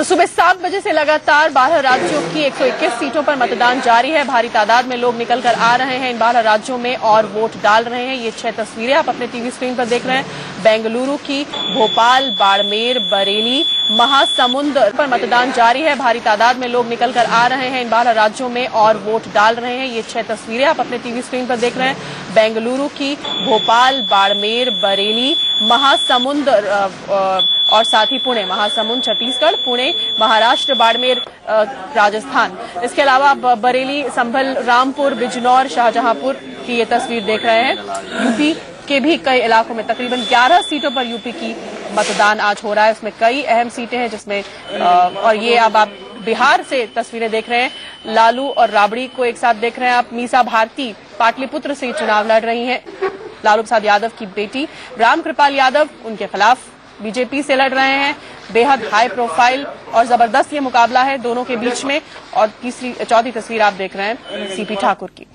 सुबह 7 बजे से लगातार 12 राज्यों की 121 सीटों पर मतदान जारी है। भारी तादाद में लोग निकल कर आ रहे हैं इन 12 राज्यों में और वोट डाल रहे हैं। ये 6 तस्वीरें आप अपने टीवी स्क्रीन पर देख रहे हैं। बेंगलुरु की, भोपाल, बाड़मेर, बरेली, महासमुंद पर मतदान जारी है। भारी तादाद में लोग निकल कर आ रहे हैं इन 12 राज्यों में और वोट डाल रहे हैं। ये 6 तस्वीरें आप अपने टीवी स्क्रीन पर देख रहे हैं। बेंगलुरु की, भोपाल, बाड़मेर, बरेली, महासमुंद और साथ ही पुणे, महासमुंद छत्तीसगढ़, पुणे महाराष्ट्र, बाड़मेर राजस्थान। इसके अलावा बरेली, संभल, रामपुर, बिजनौर, शाहजहांपुर की ये तस्वीर देख रहे हैं। यूपी के भी कई इलाकों में तकरीबन 11 सीटों पर यूपी की मतदान आज हो रहा है। उसमें कई अहम सीटें हैं जिसमें और ये अब आप बिहार से तस्वीरें देख रहे हैं। लालू और राबड़ी को एक साथ देख रहे हैं आप। मीसा भारती पाटलिपुत्र से चुनाव लड़ रही हैं। लालू प्रसाद यादव की बेटी रामकृपाल यादव उनके खिलाफ बीजेपी से लड़ रहे हैं। बेहद हाई प्रोफाइल और जबरदस्त ये मुकाबला है दोनों के बीच में। और चौथी तस्वीर आप देख रहे हैं सीपी ठाकुर की।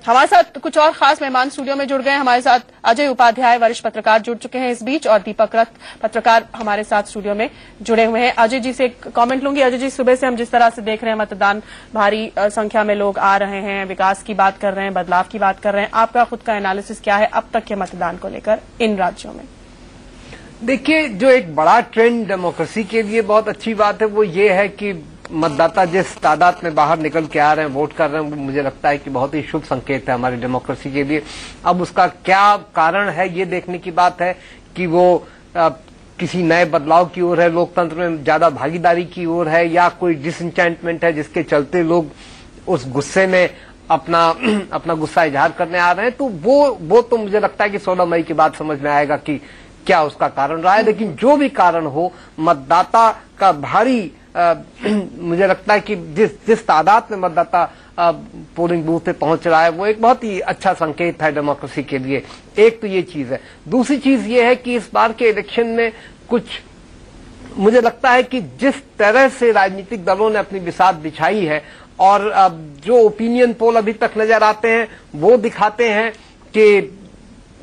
हमारे साथ कुछ और खास मेहमान स्टूडियो में जुड़ गए हैं। हमारे साथ अजय उपाध्याय वरिष्ठ पत्रकार जुड़ चुके हैं इस बीच और दीपक रथ पत्रकार हमारे साथ स्टूडियो में जुड़े हुए हैं। अजय जी से एक कमेंट लूंगी। अजय जी, सुबह से हम जिस तरह से देख रहे हैं मतदान, भारी संख्या में लोग आ रहे हैं, विकास की बात कर रहे हैं, बदलाव की बात कर रहे हैं, आपका खुद का एनालिसिस क्या है अब तक के मतदान को लेकर इन राज्यों में? देखिए, जो एक बड़ा ट्रेंड डेमोक्रेसी के लिए बहुत अच्छी बात है वो ये है कि मतदाता जिस तादाद में बाहर निकल के आ रहे हैं, वोट कर रहे हैं, वो मुझे लगता है कि बहुत ही शुभ संकेत है हमारी डेमोक्रेसी के लिए। अब उसका क्या कारण है ये देखने की बात है कि वो किसी नए बदलाव की ओर है, लोकतंत्र में ज्यादा भागीदारी की ओर है, या कोई डिसइंचेंटमेंट है जिसके चलते लोग उस गुस्से में अपना गुस्सा इजहार करने आ रहे हैं। तो वो तो मुझे लगता है कि 16 मई के बाद समझ में आएगा कि क्या उसका कारण रहा है। लेकिन जो भी कारण हो, मतदाता का भारी मुझे लगता है कि जिस तादाद में मतदाता पोलिंग बूथ पे पहुंच रहा है वो एक बहुत ही अच्छा संकेत है डेमोक्रेसी के लिए। एक तो ये चीज है। दूसरी चीज ये है कि इस बार के इलेक्शन में कुछ मुझे लगता है कि जिस तरह से राजनीतिक दलों ने अपनी बिसात बिछाई है और जो ओपिनियन पोल अभी तक नजर आते हैं वो दिखाते हैं कि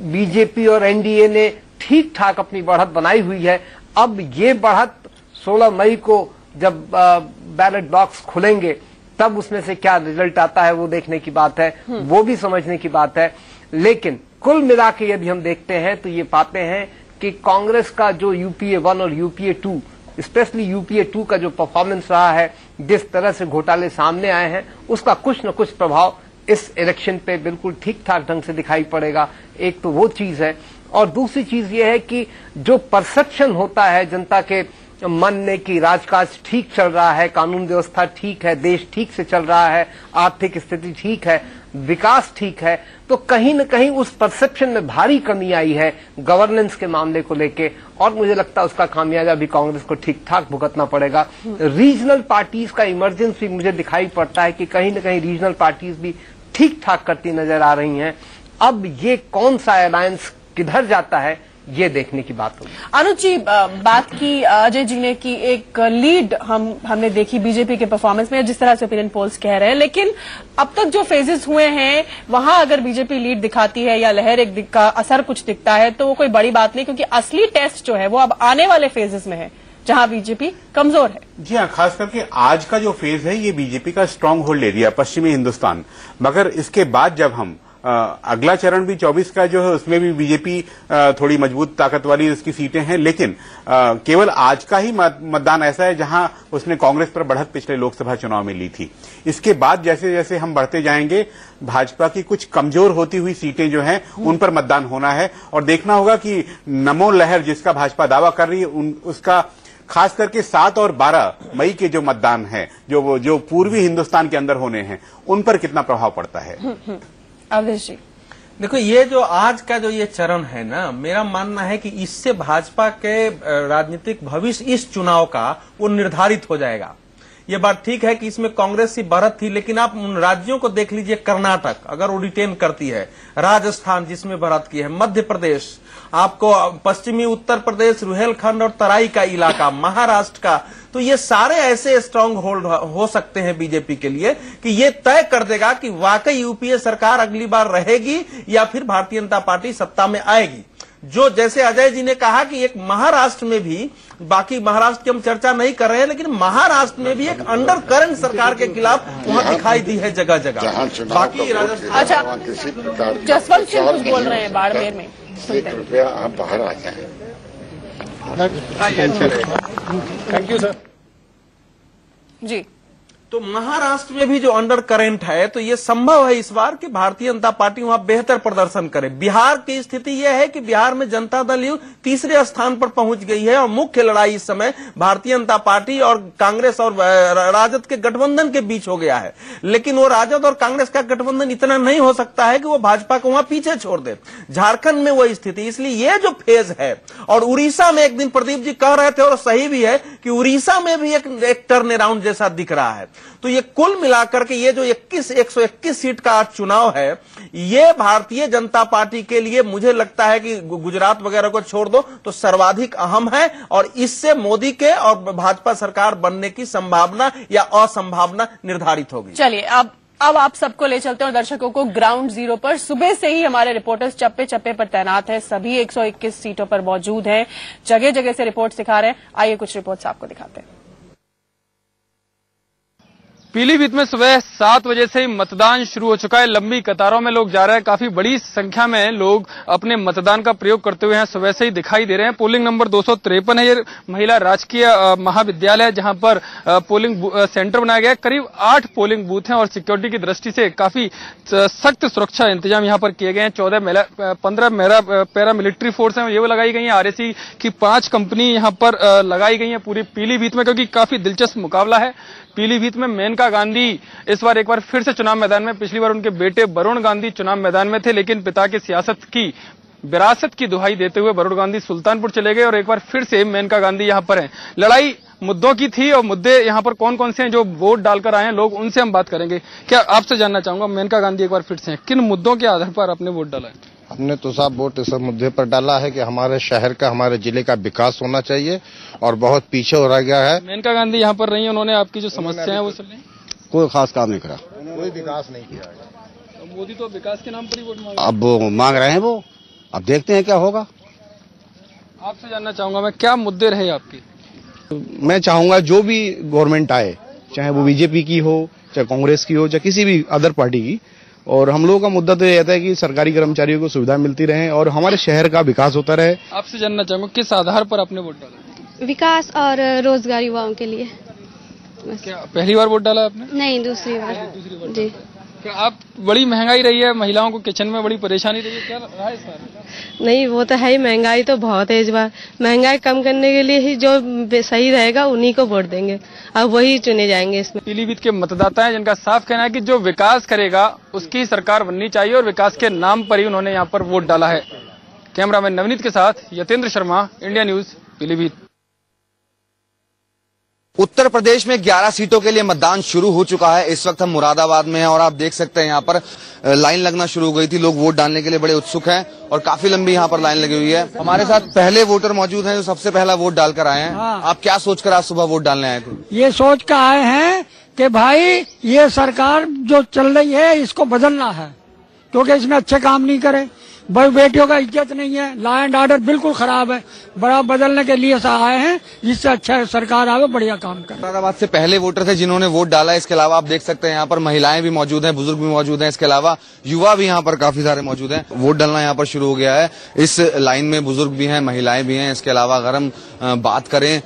बीजेपी और एनडीए ने ठीक ठाक अपनी बढ़त बनाई हुई है। अब ये बढ़त 16 मई को जब बैलेट बॉक्स खुलेंगे तब उसमें से क्या रिजल्ट आता है वो देखने की बात है, वो भी समझने की बात है। लेकिन कुल मिला के यदि हम देखते हैं तो ये पाते हैं कि कांग्रेस का जो यूपीए 1 और यूपीए 2, स्पेशली यूपीए 2 का जो परफॉर्मेंस रहा है, जिस तरह से घोटाले सामने आए हैं, उसका कुछ न कुछ प्रभाव इस इलेक्शन पे बिल्कुल ठीक ठाक ढंग से दिखाई पड़ेगा। एक तो वो चीज है और दूसरी चीज ये है कि जो परसेप्शन होता है जनता के मन में कि राजकाज ठीक चल रहा है, कानून व्यवस्था ठीक है, देश ठीक से चल रहा है, आर्थिक स्थिति ठीक है, विकास ठीक है, तो कहीं न कहीं उस परसेप्शन में भारी कमी आई है गवर्नेंस के मामले को लेके। और मुझे लगता है उसका खामियाजा भी कांग्रेस को ठीक ठाक भुगतना पड़ेगा। रीजनल पार्टीज का इमरजेंस भी मुझे दिखाई पड़ता है कि कहीं न कहीं रीजनल पार्टीज भी ठीक ठाक करती नजर आ रही हैं। अब ये कौन सा अलायंस किधर जाता है ये देखने की बात होगी। अनुज जी, बात की अजय जी ने की एक लीड हमने देखी बीजेपी के परफॉर्मेंस में, जिस तरह से ओपिनियन पोल्स कह रहे हैं। लेकिन अब तक जो फेजेस हुए हैं वहां अगर बीजेपी लीड दिखाती है या लहर एक का असर कुछ दिखता है तो वो कोई बड़ी बात नहीं, क्योंकि असली टेस्ट जो है वो अब आने वाले फेजेस में है जहां बीजेपी कमजोर है। जी हाँ, खास करके आज का जो फेज है ये बीजेपी का स्ट्रांग होल्ड एरिया पश्चिमी हिंदुस्तान। मगर इसके बाद जब हम अगला चरण भी 24 का जो है उसमें भी बीजेपी थोड़ी मजबूत ताकत वाली उसकी सीटें हैं। लेकिन केवल आज का ही मतदान ऐसा है जहां उसने कांग्रेस पर बढ़त पिछले लोकसभा चुनाव में ली थी। इसके बाद जैसे जैसे हम बढ़ते जाएंगे भाजपा की कुछ कमजोर होती हुई सीटें जो हैं उन पर मतदान होना है और देखना होगा कि नमो लहर जिसका भाजपा दावा कर रही है उसका खास करके 7 और 12 मई के जो मतदान है जो पूर्वी हिंदुस्तान के अंदर होने हैं उन पर कितना प्रभाव पड़ता है। अवधेश जी, देखो, ये जो आज का जो ये चरण है ना, मेरा मानना है कि इससे भाजपा के राजनीतिक भविष्य इस चुनाव का वो निर्धारित हो जाएगा। ये बात ठीक है कि इसमें कांग्रेस की बढ़त थी, लेकिन आप उन राज्यों को देख लीजिए। कर्नाटक अगर वो रिटेन करती है, राजस्थान जिसमें बढ़त की है, मध्य प्रदेश, आपको पश्चिमी उत्तर प्रदेश, रुहेलखंड और तराई का इलाका, महाराष्ट्र का, तो ये सारे ऐसे स्ट्रांग होल्ड हो सकते हैं बीजेपी के लिए कि ये तय कर देगा कि वाकई यूपीए सरकार अगली बार रहेगी या फिर भारतीय जनता पार्टी सत्ता में आएगी। जो जैसे अजय जी ने कहा कि एक महाराष्ट्र में भी, बाकी महाराष्ट्र की हम चर्चा नहीं कर रहे हैं, लेकिन महाराष्ट्र में भी एक अंडर करंट सरकार के खिलाफ वहां दिखाई दी है जगह जगह। बाकी राजस्थान, अच्छा, जसवंत सिंह कुछ बोल रहे हैं बाड़मेर में, कृपया आप बाहर आ जाएं। थैंक यू सर जी। तो महाराष्ट्र में भी जो अंडर करंट है, तो ये संभव है इस बार कि भारतीय जनता पार्टी वहां बेहतर प्रदर्शन करे। बिहार की स्थिति यह है कि बिहार में जनता दल यू तीसरे स्थान पर पहुंच गई है और मुख्य लड़ाई इस समय भारतीय जनता पार्टी और कांग्रेस और राजद के गठबंधन के बीच हो गया है। लेकिन वो राजद और कांग्रेस का गठबंधन इतना नहीं हो सकता है कि वो भाजपा को वहां पीछे छोड़ दे। झारखंड में वो स्थिति, इसलिए ये जो फेज है, और उड़ीसा में एक दिन प्रदीप जी कह रहे थे और सही भी है कि उड़ीसा में भी एक टर्न अराउंड जैसा दिख रहा है। तो ये कुल मिलाकर के ये जो 121 सीट का आज चुनाव है, ये भारतीय जनता पार्टी के लिए मुझे लगता है कि गुजरात वगैरह को छोड़ दो तो सर्वाधिक अहम है, और इससे मोदी के और भाजपा सरकार बनने की संभावना या असंभावना निर्धारित होगी। चलिए अब आप सबको ले चलते हैं और दर्शकों को ग्राउंड जीरो पर। सुबह से ही हमारे रिपोर्टर्स चप्पे चप्पे पर तैनात हैं, सभी 121 सीटों पर मौजूद हैं, जगह जगह से रिपोर्ट दिखा रहे हैं। आइए कुछ रिपोर्ट्स आपको दिखाते हैं। पीलीभीत में सुबह 7 बजे से ही मतदान शुरू हो चुका है। लंबी कतारों में लोग जा रहे हैं, काफी बड़ी संख्या में लोग अपने मतदान का प्रयोग करते हुए हैं सुबह से ही दिखाई दे रहे हैं। पोलिंग नंबर 253 है, ये महिला राजकीय महाविद्यालय है जहां पर पोलिंग सेंटर बनाया गया है। करीब 8 पोलिंग बूथ हैं और सिक्योरिटी की दृष्टि से काफी सख्त सुरक्षा इंतजाम यहाँ पर किए गए हैं। 15 पैरामिलिट्री फोर्स है, ये वो लगाई गई है। आरएसी की 5 कंपनी यहाँ पर लगाई गई है पूरी पीलीभीत में, क्योंकि काफी दिलचस्प मुकाबला है। पीलीभीत में मेनका गांधी इस बार एक बार फिर से चुनाव मैदान में, पिछली बार उनके बेटे वरुण गांधी चुनाव मैदान में थे, लेकिन पिता की सियासत की विरासत की दुहाई देते हुए वरुण गांधी सुल्तानपुर चले गए और एक बार फिर से मेनका गांधी यहां पर हैं। लड़ाई मुद्दों की थी और मुद्दे यहां पर कौन कौन से हैं जो वोट डालकर आए हैं लोग, उनसे हम बात करेंगे। क्या आपसे जानना चाहूंगा, मेनका गांधी एक बार फिर से हैं, किन मुद्दों के आधार पर आपने वोट डाला है? हमने तो साहब वोट इस मुद्दे पर डाला है कि हमारे शहर का, हमारे जिले का विकास होना चाहिए और बहुत पीछे हो रह गया है। मेनका गांधी यहाँ पर रही है, उन्होंने आपकी जो समस्या है वो सुन ली? कोई खास काम नहीं करा, कोई विकास नहीं किया है। मोदी तो विकास के नाम पर ही वोट मांग, अब वो मांग रहे हैं, वो अब देखते हैं क्या होगा। आपसे जानना चाहूंगा मैं, क्या मुद्दे रहे आपके? मैं चाहूंगा जो भी गवर्नमेंट आए, चाहे वो बीजेपी की हो, चाहे कांग्रेस की हो, चाहे किसी भी अदर पार्टी की, और हम लोगों का मुद्दा तो ये रहता है कि सरकारी कर्मचारियों को सुविधा मिलती रहे और हमारे शहर का विकास होता रहे। आपसे जानना चाहूंगा किस आधार पर आपने वोट डाला? विकास और रोजगार युवाओं के लिए। क्या पहली बार वोट डाला आपने? नहीं, दूसरी बार जी। क्या आप, बड़ी महंगाई रही है, महिलाओं को किचन में बड़ी परेशानी रही है, क्या रहा है इस बार? नहीं, वो तो है ही, महंगाई तो बहुत है इस बार। महंगाई कम करने के लिए ही जो सही रहेगा उन्हीं को वोट देंगे, अब वही चुने जाएंगे इसमें। पीलीभीत के मतदाता हैं जिनका साफ कहना है कि जो विकास करेगा उसकी सरकार बननी चाहिए और विकास के नाम पर ही उन्होंने यहाँ पर वोट डाला है। कैमरामैन नवनीत के साथ यतेंद्र शर्मा, इंडिया न्यूज, पीलीभीत। उत्तर प्रदेश में 11 सीटों के लिए मतदान शुरू हो चुका है। इस वक्त हम मुरादाबाद में हैं और आप देख सकते हैं यहाँ पर लाइन लगना शुरू हो गई थी, लोग वोट डालने के लिए बड़े उत्सुक हैं और काफी लंबी यहाँ पर लाइन लगी हुई है। हमारे साथ पहले वोटर मौजूद हैं जो सबसे पहला वोट डालकर आए हैं। हाँ। आप क्या सोचकर आज सुबह वोट डालने आए थे? ये सोच कर आए हैं कि भाई ये सरकार जो चल रही है इसको बदलना है, क्योंकि इसमें अच्छे काम नहीं करे, बड़ी बेटियों का इज्जत नहीं है, लॉ एंड ऑर्डर बिल्कुल खराब है, बड़ा बदलने के लिए आए हैं जिससे अच्छा सरकार आवे, बढ़िया काम करे। मुरादाबाद से पहले वोटर थे जिन्होंने वोट डाला। इसके अलावा आप देख सकते हैं यहाँ पर महिलाएं भी मौजूद हैं, बुजुर्ग भी मौजूद हैं, इसके अलावा युवा भी यहाँ पर काफी सारे मौजूद हैं। वोट डालना यहाँ पर शुरू हो गया है। इस लाइन में बुजुर्ग भी हैं, महिलाएं भी हैं। इसके अलावा अगर हम बात करें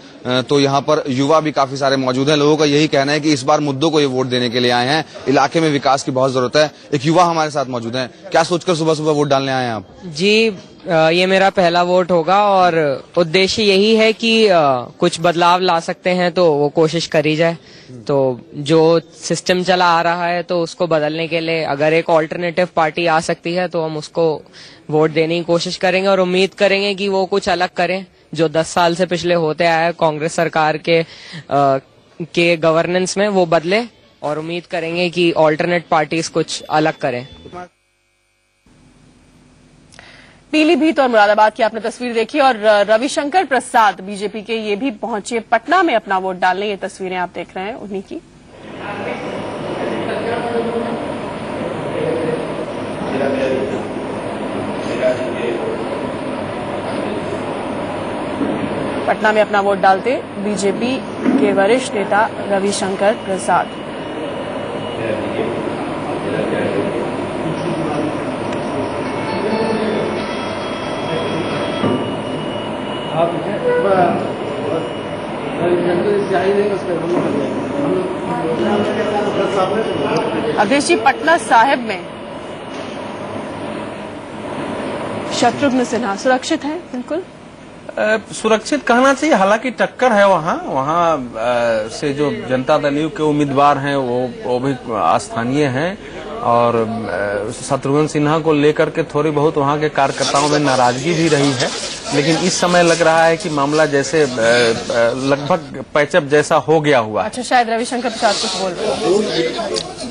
तो यहाँ पर युवा भी काफी सारे मौजूद हैं। लोगों का यही कहना है कि इस बार मुद्दों को ये वोट देने के लिए आए हैं, इलाके में विकास की बहुत जरूरत है। एक युवा हमारे साथ मौजूद हैं, क्या सोचकर सुबह सुबह वोट डालने आए हैं आप? जी, ये मेरा पहला वोट होगा और उद्देश्य यही है कि कुछ बदलाव ला सकते हैं तो वो कोशिश करी जाए। तो जो सिस्टम चला आ रहा है तो उसको बदलने के लिए अगर एक ऑल्टरनेटिव पार्टी आ सकती है तो हम उसको वोट देने की कोशिश करेंगे और उम्मीद करेंगे कि वो कुछ अलग करें जो 10 साल से पिछले होते आया है कांग्रेस सरकार के गवर्नेंस में, वो बदले और उम्मीद करेंगे कि ऑल्टरनेट पार्टीज कुछ अलग करें। पीलीभीत और मुरादाबाद की आपने तस्वीर देखी और रविशंकर प्रसाद बीजेपी के ये भी पहुंचे पटना में अपना वोट डालने। ये तस्वीरें आप देख रहे हैं उन्हीं की। पटना में अपना वोट डालते बीजेपी के वरिष्ठ नेता रविशंकर प्रसाद। अवधेश जी, पटना साहिब में शत्रुघ्न सिन्हा सुरक्षित है? बिल्कुल सुरक्षित कहना चाहिए, हालांकि टक्कर है वहाँ से जो जनता दल यू के उम्मीदवार हैं वो भी स्थानीय हैं और शत्रुघ्न सिन्हा को लेकर के थोड़ी बहुत वहाँ के कार्यकर्ताओं में नाराजगी भी रही है, लेकिन इस समय लग रहा है कि मामला जैसे लगभग पैचअप जैसा हो गया हुआ। अच्छा, शायद रविशंकर प्रसाद कुछ बोल रहे हैं।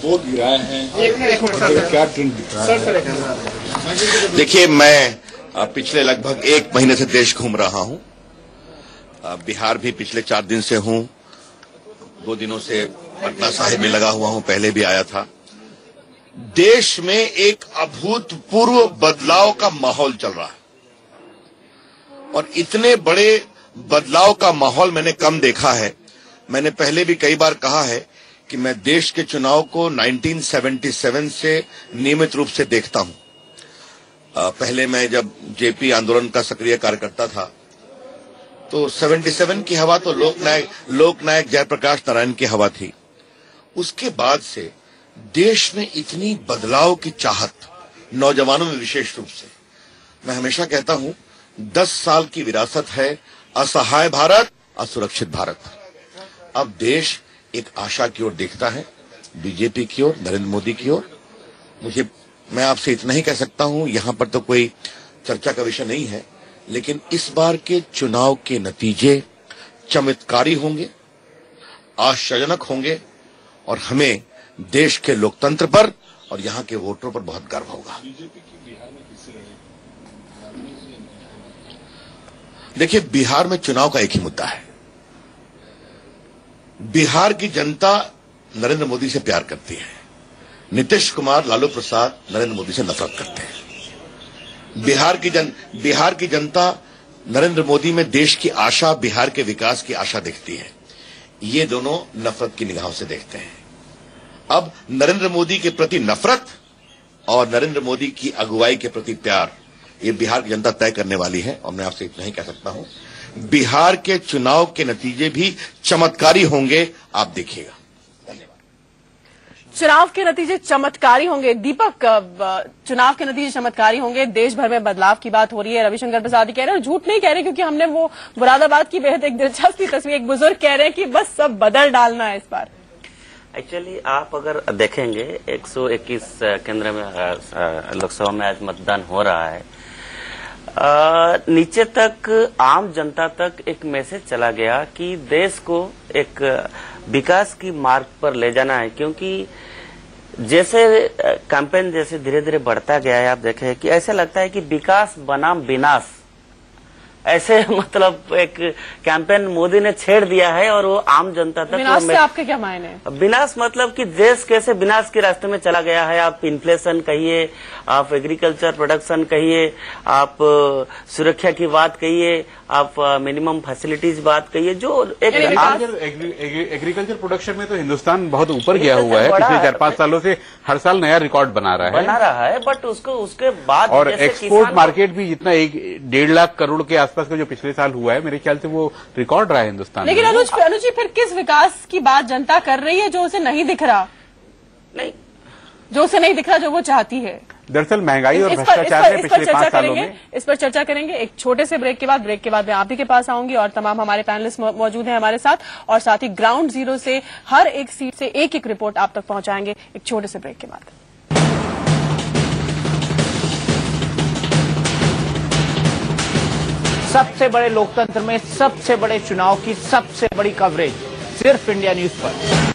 वोट गिराए हैं, क्या ट्रेंड दिख रहा है? देखिए, मैं पिछले लगभग 1 महीने से देश घूम रहा हूं। बिहार भी पिछले 4 दिन से हूं, 2 दिनों से पटना साहिब में लगा हुआ हूं, पहले भी आया था। देश में एक अभूतपूर्व बदलाव का माहौल चल रहा है और इतने बड़े बदलाव का माहौल मैंने कम देखा है। मैंने पहले भी कई बार कहा है कि मैं देश के चुनाव को 1977 से नियमित रूप से देखता हूं। पहले मैं जब जेपी आंदोलन का सक्रिय कार्यकर्ता था तो 77 की हवा तो लोकनायक जयप्रकाश नारायण की हवा थी। उसके बाद से देश में इतनी बदलाव की चाहत, नौजवानों में विशेष रूप से। मैं हमेशा कहता हूं 10 साल की विरासत है असहाय भारत, असुरक्षित भारत। अब देश एक आशा की ओर देखता है, बीजेपी की ओर, नरेंद्र मोदी की ओर। मैं आपसे इतना ही कह सकता हूं, यहां पर तो कोई चर्चा का विषय नहीं है, लेकिन इस बार के चुनाव के नतीजे चमत्कारी होंगे, आश्चर्यजनक होंगे और हमें देश के लोकतंत्र पर और यहां के वोटरों पर बहुत गर्व होगा। देखिए, बिहार में चुनाव का एक ही मुद्दा है। बिहार की जनता नरेंद्र मोदी से प्यार करती है। नीतीश कुमार, लालू प्रसाद नरेंद्र मोदी से नफरत करते हैं। बिहार की जनता नरेंद्र मोदी में देश की आशा, बिहार के विकास की आशा देखती है। ये दोनों नफरत की निगाहों से देखते हैं। अब नरेंद्र मोदी के प्रति नफरत और नरेंद्र मोदी की अगुवाई के प्रति प्यार, ये बिहार की जनता तय करने वाली है। और मैं आपसे इतना ही कह सकता हूं, बिहार के चुनाव के नतीजे भी चमत्कारी होंगे, आप देखिएगा। चुनाव के नतीजे चमत्कारी होंगे। दीपक, चुनाव के नतीजे चमत्कारी होंगे, देश भर में बदलाव की बात हो रही है, रविशंकर प्रसाद ही कह रहे हैं और झूठ नहीं कह रहे, क्योंकि हमने वो मुरादाबाद की बेहद एक दिलचस्प तस्वीर, एक बुजुर्ग कह रहे हैं कि बस सब बदल डालना है इस बार। एक्चुअली आप अगर देखेंगे 121 केंद्र में लोकसभा में आज मतदान हो रहा है। नीचे तक, आम जनता तक एक मैसेज चला गया कि देश को एक विकास की मार्ग पर ले जाना है, क्योंकि जैसे कैंपेन जैसे धीरे धीरे बढ़ता गया है, आप देखें कि ऐसा लगता है कि विकास बनाम विनाश, ऐसे मतलब एक कैंपेन मोदी ने छेड़ दिया है और वो आम जनता तक। विनाश से आपके क्या मायने? विनाश मतलब कि देश कैसे विनाश के रास्ते में चला गया है। आप इन्फ्लेशन कहिए, आप एग्रीकल्चर प्रोडक्शन कहिए, आप सुरक्षा की बात कहिए, आप मिनिमम फैसिलिटीज बात कहिए, जो एक एग्रीकल्चर प्रोडक्शन में तो हिंदुस्तान बहुत ऊपर गया हुआ है। पिछले 4-5 सालों से हर साल नया रिकॉर्ड बना रहा है। बट उसके बाद और एक्सपोर्ट मार्केट भी जितना 1.5 लाख करोड़ के आसपास का जो पिछले साल हुआ है, मेरे ख्याल से वो रिकॉर्ड रहा है हिंदुस्तान। लेकिन अनुज जी, फिर किस विकास की बात जनता कर रही है जो उसे नहीं दिख रहा? नहीं, जो उसे नहीं दिख रहा, जो वो चाहती है। दरअसल महंगाई और भ्रष्टाचार ने पिछले 5 सालों में। इस पर चर्चा करेंगे एक छोटे से ब्रेक के बाद। ब्रेक के बाद मैं आप ही के पास आऊंगी और तमाम हमारे पैनलिस्ट मौजूद हैं हमारे साथ, और साथ ही ग्राउंड जीरो से हर एक सीट से एक रिपोर्ट आप तक पहुंचाएंगे एक छोटे से ब्रेक के बाद। सबसे बड़े लोकतंत्र में सबसे बड़े चुनाव की सबसे बड़ी कवरेज सिर्फ इंडिया न्यूज पर।